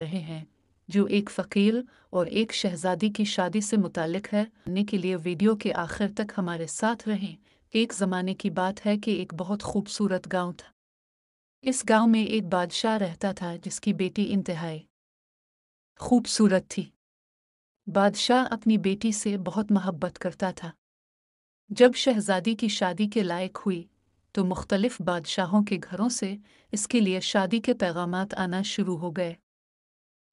रहे हैं जो एक फ़कीर और एक शहज़ादी की शादी से मुताल्लिक़ है। जानने के लिए वीडियो के आखिर तक हमारे साथ रहें। एक ज़माने की बात है कि एक बहुत खूबसूरत गांव था। इस गांव में एक बादशाह रहता था जिसकी बेटी इंतहाई खूबसूरत थी। बादशाह अपनी बेटी से बहुत मोहब्बत करता था। जब शहज़ादी की शादी के लायक हुई तो मुख्तलिफ बादशाहों के घरों से इसके लिए शादी के पैगामात आना शुरू हो गए।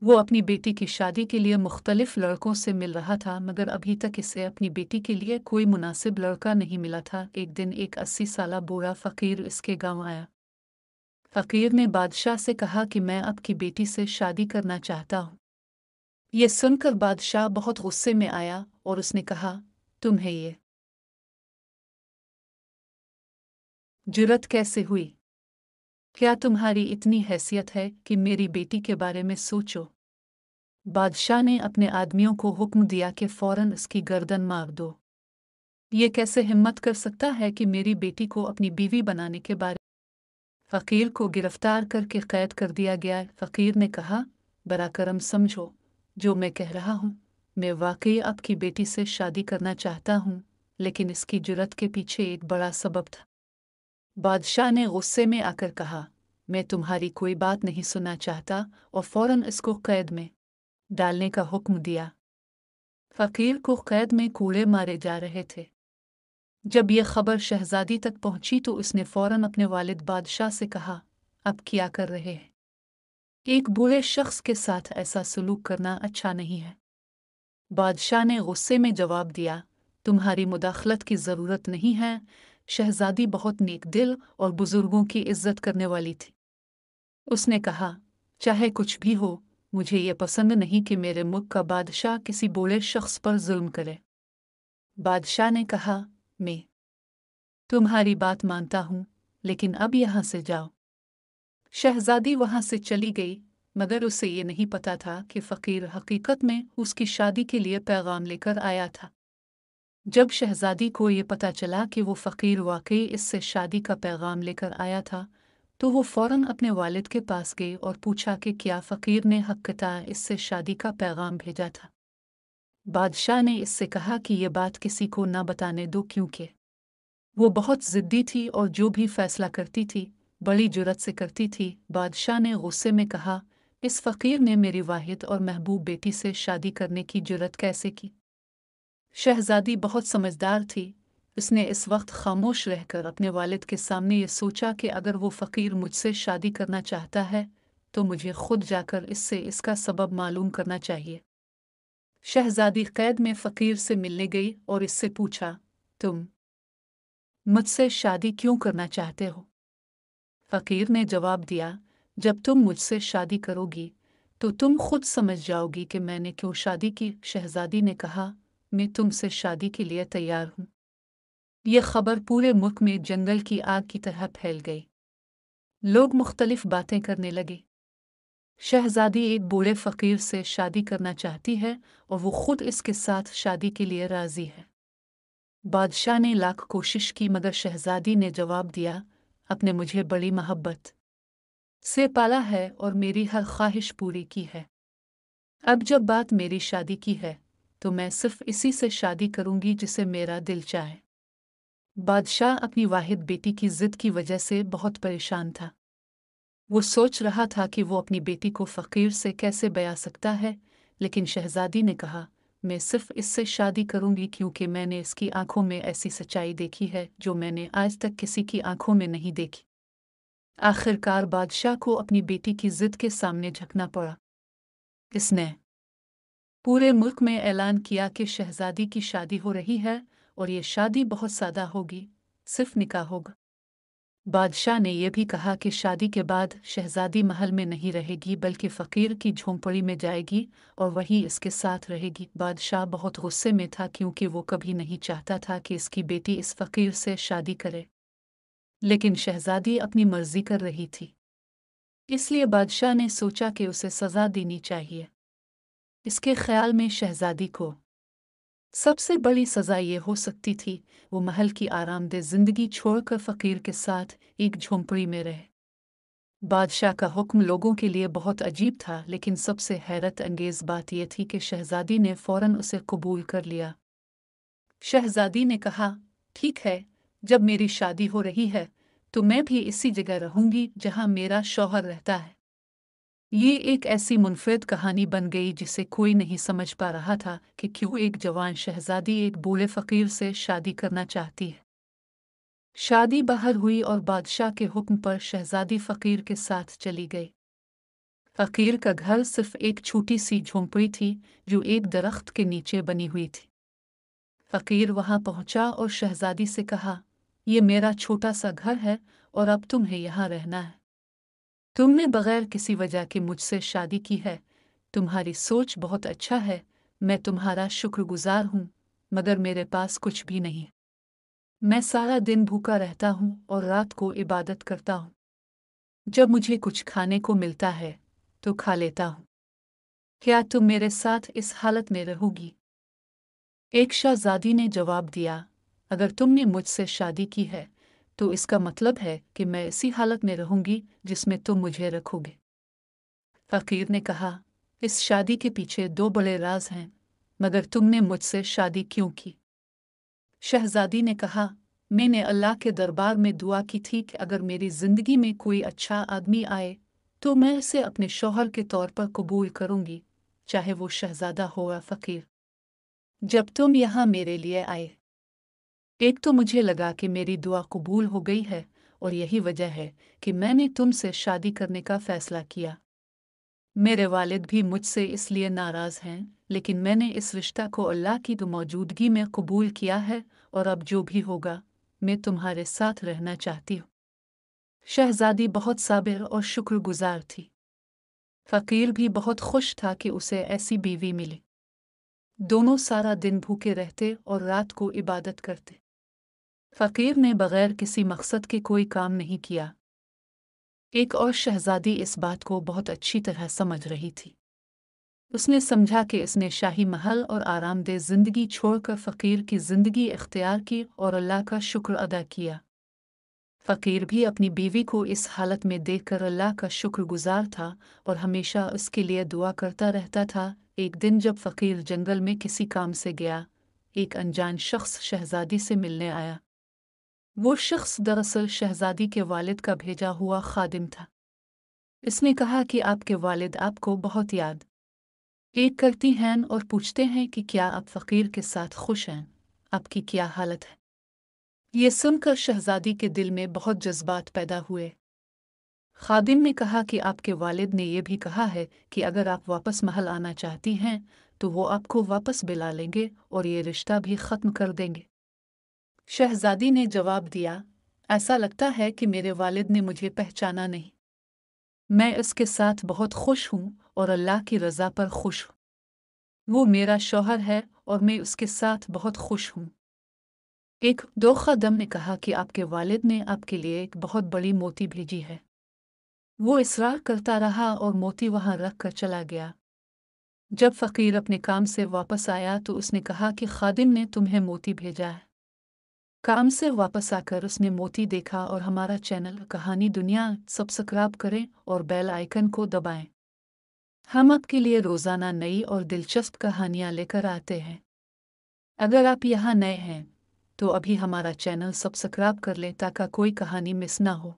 वो अपनी बेटी की शादी के लिए मुख्तलिफ लड़कों से मिल रहा था, मगर अभी तक इसे अपनी बेटी के लिए कोई मुनासिब लड़का नहीं मिला था। एक दिन एक 80 साला बूढ़ा फ़कीर इसके गांव आया। फ़कीर ने बादशाह से कहा कि मैं आपकी बेटी से शादी करना चाहता हूँ। ये सुनकर बादशाह बहुत गुस्से में आया और उसने कहा, तुम्हें ये जुर्रत कैसे हुई? क्या तुम्हारी इतनी हैसियत है कि मेरी बेटी के बारे में सोचो? बादशाह ने अपने आदमियों को हुक्म दिया कि फौरन इसकी गर्दन मार दो। ये कैसे हिम्मत कर सकता है कि मेरी बेटी को अपनी बीवी बनाने के बारे। फ़कीर को गिरफ्तार करके कैद कर दिया गया। फ़कीर ने कहा, बरा करम समझो जो मैं कह रहा हूँ। मैं वाकई आपकी बेटी से शादी करना चाहता हूँ, लेकिन इसकी जुर्रत के पीछे एक बड़ा सबब था। बादशाह ने गुस्से में आकर कहा, मैं तुम्हारी कोई बात नहीं सुनना चाहता, और फौरन इसको कैद में डालने का हुक्म दिया। फ़कीर को कैद में कूड़े मारे जा रहे थे। जब यह खबर शहजादी तक पहुंची तो उसने फौरन अपने वालिद बादशाह से कहा, अब क्या कर रहे हैं? एक बूढ़े शख्स के साथ ऐसा सलूक करना अच्छा नहीं है। बादशाह ने गुस्से में जवाब दिया, तुम्हारी मुदाखलत की ज़रूरत नहीं है। शहजादी बहुत नेक दिल और बुजुर्गों की इज्जत करने वाली थी। उसने कहा, चाहे कुछ भी हो, मुझे ये पसंद नहीं कि मेरे मुल्क का बादशाह किसी बूढ़े शख्स पर जुल्म करे। बादशाह ने कहा, मैं तुम्हारी बात मानता हूँ, लेकिन अब यहाँ से जाओ। शहजादी वहाँ से चली गई, मगर उसे ये नहीं पता था कि फ़कीर हकीकत में उसकी शादी के लिए पैगाम लेकर आया था। जब शहजादी को ये पता चला कि वो फ़कीर वाकई इससे शादी का पैगाम लेकर आया था, तो वो फ़ौरन अपने वालिद के पास गई और पूछा कि क्या फ़कीर ने हक़्क़ता इससे शादी का पैगाम भेजा था। बादशाह ने इससे कहा कि ये बात किसी को न बताने दो, क्योंकि वो बहुत ज़िद्दी थी और जो भी फ़ैसला करती थी बड़ी जुर्रत से करती थी। बादशाह ने गुस्से में कहा, इस फ़कीर ने मेरी वाहिद और महबूब बेटी से शादी करने की जुर्रत कैसे की? शहजादी बहुत समझदार थी। उसने इस वक्त खामोश रहकर अपने वालिद के सामने ये सोचा कि अगर वो फ़कीर मुझसे शादी करना चाहता है तो मुझे खुद जाकर इससे इसका सबब मालूम करना चाहिए। शहजादी कैद में फ़कीर से मिलने गई और इससे पूछा, तुम मुझसे शादी क्यों करना चाहते हो? फ़कीर ने जवाब दिया, जब तुम मुझसे शादी करोगी तो तुम खुद समझ जाओगी कि मैंने क्यों शादी की। शहजादी ने कहा, मैं तुमसे शादी के लिए तैयार हूँ। यह खबर पूरे मुल्क में जंगल की आग की तरह फैल गई। लोग मुख्तलिफ बातें करने लगे। शहजादी एक बूढ़े फ़कीर से शादी करना चाहती है और वो खुद इसके साथ शादी के लिए राज़ी है। बादशाह ने लाख कोशिश की, मगर शहजादी ने जवाब दिया, आपने मुझे बड़ी मोहब्बत से पाला है और मेरी हर ख्वाहिश पूरी की है। अब जब बात मेरी शादी की है तो मैं सिर्फ इसी से शादी करूंगी जिसे मेरा दिल चाहे। बादशाह अपनी वाहिद बेटी की जिद की वजह से बहुत परेशान था। वो सोच रहा था कि वो अपनी बेटी को फ़कीर से कैसे बया सकता है, लेकिन शहजादी ने कहा, मैं सिर्फ इससे शादी करूंगी क्योंकि मैंने इसकी आंखों में ऐसी सच्चाई देखी है जो मैंने आज तक किसी की आंखों में नहीं देखी। आखिरकार बादशाह को अपनी बेटी की जिद के सामने झुकना पड़ा। इसने पूरे मुल्क में ऐलान किया कि शहजादी की शादी हो रही है और ये शादी बहुत सादा होगी, सिर्फ निकाह होगा। बादशाह ने यह भी कहा कि शादी के बाद शहजादी महल में नहीं रहेगी बल्कि फ़कीर की झोंपड़ी में जाएगी और वहीं इसके साथ रहेगी। बादशाह बहुत गुस्से में था क्योंकि वो कभी नहीं चाहता था कि इसकी बेटी इस फ़कीर से शादी करे, लेकिन शहजादी अपनी मर्जी कर रही थी, इसलिए बादशाह ने सोचा कि उसे सज़ा देनी चाहिए। इसके ख्याल में शहजादी को सबसे बड़ी सज़ा ये हो सकती थी, वो महल की आरामदेह ज़िंदगी छोड़कर फ़कीर के साथ एक झोंपड़ी में रहे। बादशाह का हुक्म लोगों के लिए बहुत अजीब था, लेकिन सबसे हैरत अंगेज बात यह थी कि शहजादी ने फौरन उसे कबूल कर लिया। शहजादी ने कहा, ठीक है, जब मेरी शादी हो रही है तो मैं भी इसी जगह रहूंगी जहां मेरा शौहर रहता है। ये एक ऐसी मुनफरिद कहानी बन गई जिसे कोई नहीं समझ पा रहा था कि क्यों एक जवान शहजादी एक बूढ़े फकीर से शादी करना चाहती है। शादी बाहर हुई और बादशाह के हुक्म पर शहजादी फकीर के साथ चली गई। फकीर का घर सिर्फ एक छोटी सी झोंपड़ी थी जो एक दरख्त के नीचे बनी हुई थी। फकीर वहां पहुंचा और शहजादी से कहा, ये मेरा छोटा सा घर है और अब तुम्हें यहाँ रहना है। तुमने बगैर किसी वजह के मुझसे शादी की है। तुम्हारी सोच बहुत अच्छा है, मैं तुम्हारा शुक्रगुजार हूँ, मगर मेरे पास कुछ भी नहीं। मैं सारा दिन भूखा रहता हूँ और रात को इबादत करता हूँ। जब मुझे कुछ खाने को मिलता है तो खा लेता हूँ। क्या तुम मेरे साथ इस हालत में रहोगी? एक शहजादी ने जवाब दिया, अगर तुमने मुझसे शादी की है तो इसका मतलब है कि मैं इसी हालत में रहूंगी जिसमें तुम मुझे रखोगे। फकीर ने कहा, इस शादी के पीछे दो बड़े राज हैं, मगर तुमने मुझसे शादी क्यों की? शहजादी ने कहा, मैंने अल्लाह के दरबार में दुआ की थी कि अगर मेरी जिंदगी में कोई अच्छा आदमी आए तो मैं इसे अपने शौहर के तौर पर कबूल करूंगी, चाहे वो शहजादा हो या फकीर। जब तुम यहाँ मेरे लिए आए, एक तो मुझे लगा कि मेरी दुआ कबूल हो गई है और यही वजह है कि मैंने तुमसे शादी करने का फैसला किया। मेरे वालिद भी मुझसे इसलिए नाराज़ हैं, लेकिन मैंने इस रिश्ता को अल्लाह की तो मौजूदगी में कबूल किया है और अब जो भी होगा मैं तुम्हारे साथ रहना चाहती हूँ। शहजादी बहुत साबिर और शुक्रगुजार थी। फ़कीर भी बहुत खुश था कि उसे ऐसी बीवी मिली। दोनों सारा दिन भूखे रहते और रात को इबादत करते। फ़कीर ने बगैर किसी मकसद के कोई काम नहीं किया। एक और शहजादी इस बात को बहुत अच्छी तरह समझ रही थी। उसने समझा कि इसने शाही महल और आरामदेह ज़िंदगी छोड़कर फ़कीर की ज़िंदगी इख्तियार की और अल्लाह का शुक्र अदा किया। फ़कीर भी अपनी बीवी को इस हालत में देखकर अल्लाह का शुक्रगुजार था और हमेशा उसके लिए दुआ करता रहता था। एक दिन जब फ़कीर जंगल में किसी काम से गया, एक अनजान शख्स शहजादी से मिलने आया। वो शख्स दरअसल शहजादी के वालिद का भेजा हुआ खादिम था। इसने कहा कि आपके वालिद आपको बहुत याद एक करती हैं और पूछते हैं कि क्या आप फ़कीर के साथ खुश हैं, आपकी क्या हालत है। ये सुनकर शहजादी के दिल में बहुत जज्बात पैदा हुए। खादिम ने कहा कि आपके वालिद ने यह भी कहा है कि अगर आप वापस महल आना चाहती हैं तो वो आपको वापस बुला लेंगे और ये रिश्ता भी ख़त्म कर देंगे। शहजादी ने जवाब दिया, ऐसा लगता है कि मेरे वालिद ने मुझे पहचाना नहीं। मैं इसके साथ बहुत खुश हूँ और अल्लाह की रज़ा पर खुश हूँ। वो मेरा शौहर है और मैं उसके साथ बहुत खुश हूँ। एक दो खादम ने कहा कि आपके वालिद ने आपके लिए एक बहुत बड़ी मोती भेजी है। वो इसरार करता रहा और मोती वहां रख कर चला गया। जब फ़कीर अपने काम से वापस आया तो उसने कहा कि खादिम ने तुम्हें मोती भेजा है। काम से वापस आकर उसने मोती देखा और हमारा चैनल कहानी दुनिया सब्सक्राइब करें और बेल आइकन को दबाएं। हम आपके लिए रोज़ाना नई और दिलचस्प कहानियाँ लेकर आते हैं। अगर आप यहाँ नए हैं तो अभी हमारा चैनल सब्सक्राइब कर लें ताकि कोई कहानी मिस ना हो।